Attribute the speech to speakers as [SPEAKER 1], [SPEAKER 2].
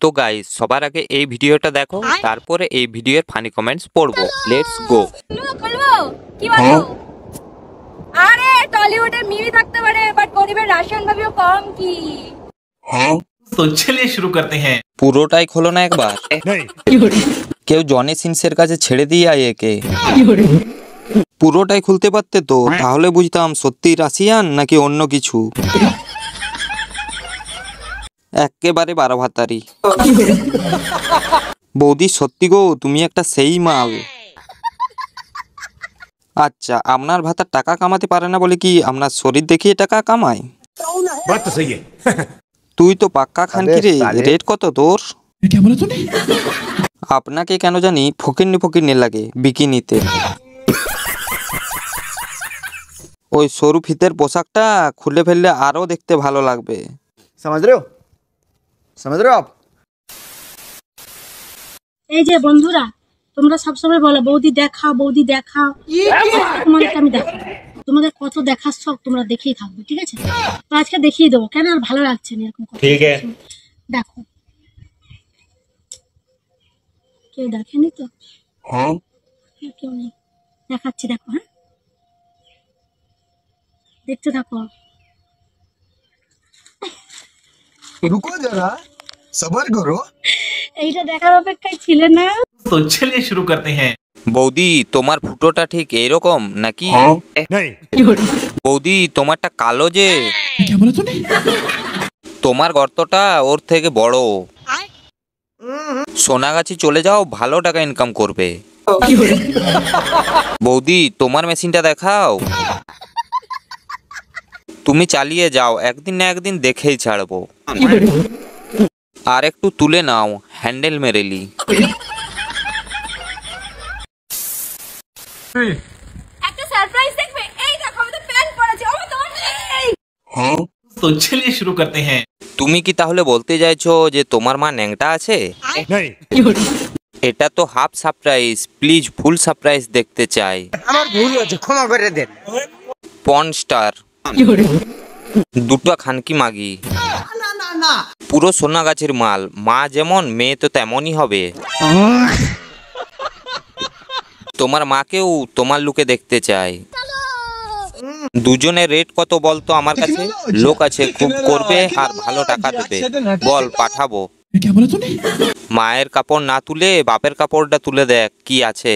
[SPEAKER 1] তো গাইস সবার আগে এই ভিডিওটা দেখো, তারপরে এই ভিডিওর ফানি কমেন্টস পড়বো। Let's go.
[SPEAKER 2] কি বলো? আরে টলিউডে মিমি থাকতে পারে, বাট গরিবের রাশন ভাবিও কম কি?
[SPEAKER 3] হ্যাঁ, তো চলিए शुरू करते हैं।
[SPEAKER 1] পুরোটাই খোলো না একবার। কেউ জনি সিনসের কাছে ছেড়ে দিয়ে আয় একে। পুরোটাই খুলতে পারতে তো, তাহলে বুঝতাম সত্যি রাশিয়ান নাকি অন্য কিছু। একেবারে 12 ভাতারি। বৌদি সত্যি গো, তুমি একটা সেই মাল। আচ্ছা, আপনার ভাতার টাকা কামাতে পারে না বলে কি আপনার শরীর দেখিয়ে টাকা কামায়? তুই তো পাক্কা খানকি রে। রেট কত তোর? আপনাকে কেন জানি ফকিরনি ফকিরনি লাগে বিকিনিতে। ওই সরু ফিতের পোশাকটা খুলে ফেললে আরো দেখতে ভালো লাগবে।
[SPEAKER 4] समझ रहे हो आप?
[SPEAKER 5] এই যে বন্ধুরা, তোমরা সবসময় বলো বৌদি দেখাও বৌদি দেখাও, তোমাদেরকে আমি দেখাবো। তোমাদের কত দেখার শখ তোমরা দেখেই থাকবে, ঠিক আছে? তো আজকে দেখিয়ে দেবো, কেন আর ভালো লাগছে না এরকম কথা।
[SPEAKER 3] ঠিক আছে,
[SPEAKER 5] দেখো। কেউ দেখেনি তো?
[SPEAKER 4] हाँ
[SPEAKER 5] কেউ নেই, দেখাচ্ছি, দেখো। হ্যাঁ, দেখতে থাকো।
[SPEAKER 4] रुको जरा, सबर करो।
[SPEAKER 5] এইটা দেখার অপেক্ষায় ছিলে না?
[SPEAKER 3] तो चलिए शुरू करते हैं।
[SPEAKER 1] বৌদি তোমার ফুটোটা ঠিক এইরকম নাকি? বৌদি তোমারটা কালো যে। তোমার গর্তটা ওর থেকে বড়। সোনাগাছি চলে যাও, ভালো টাকা ইনকাম করবে। বৌদি তোমার মেশিনটা দেখাও। তুমি চালিয়ে যাও, একদিন না একদিন দেখেই ছাড়বো। আর একটু তুলে নাও, হ্যান্ডেল মেরেলি।
[SPEAKER 2] একটা সারপ্রাইজ দেখবে? এই দেখো আমি তো প্যান্ট পরেছি। ও তোমার নেই।
[SPEAKER 4] हाँ
[SPEAKER 3] तो चलिए शुरू करते हैं।
[SPEAKER 1] তুমি কি তাহলে বলতে চাইছো যে তোমার মা ন্যাংটা আছে? এটা তো half surprise, please full surprise দেখতে চাই।
[SPEAKER 4] আমার ভুল হয়েছে, ক্ষমা করে দেন।
[SPEAKER 1] পর্ন স্টার, দুটো খানকি মাগি, পুরো সোনা গাছের মাল। মা যেমন মেয়ে তো তেমনই হবে। তোমার মাকেও তোমার লুকে দেখতে চাই। দুজনের রেট কত বলতো? আমার কাছে লোক আছে, খুব করবে আর ভালো টাকা দেবে। বল, পাঠাবো। মায়ের কাপড় না তুলে বাপের কাপড়টা তুলে দেখ কি আছে।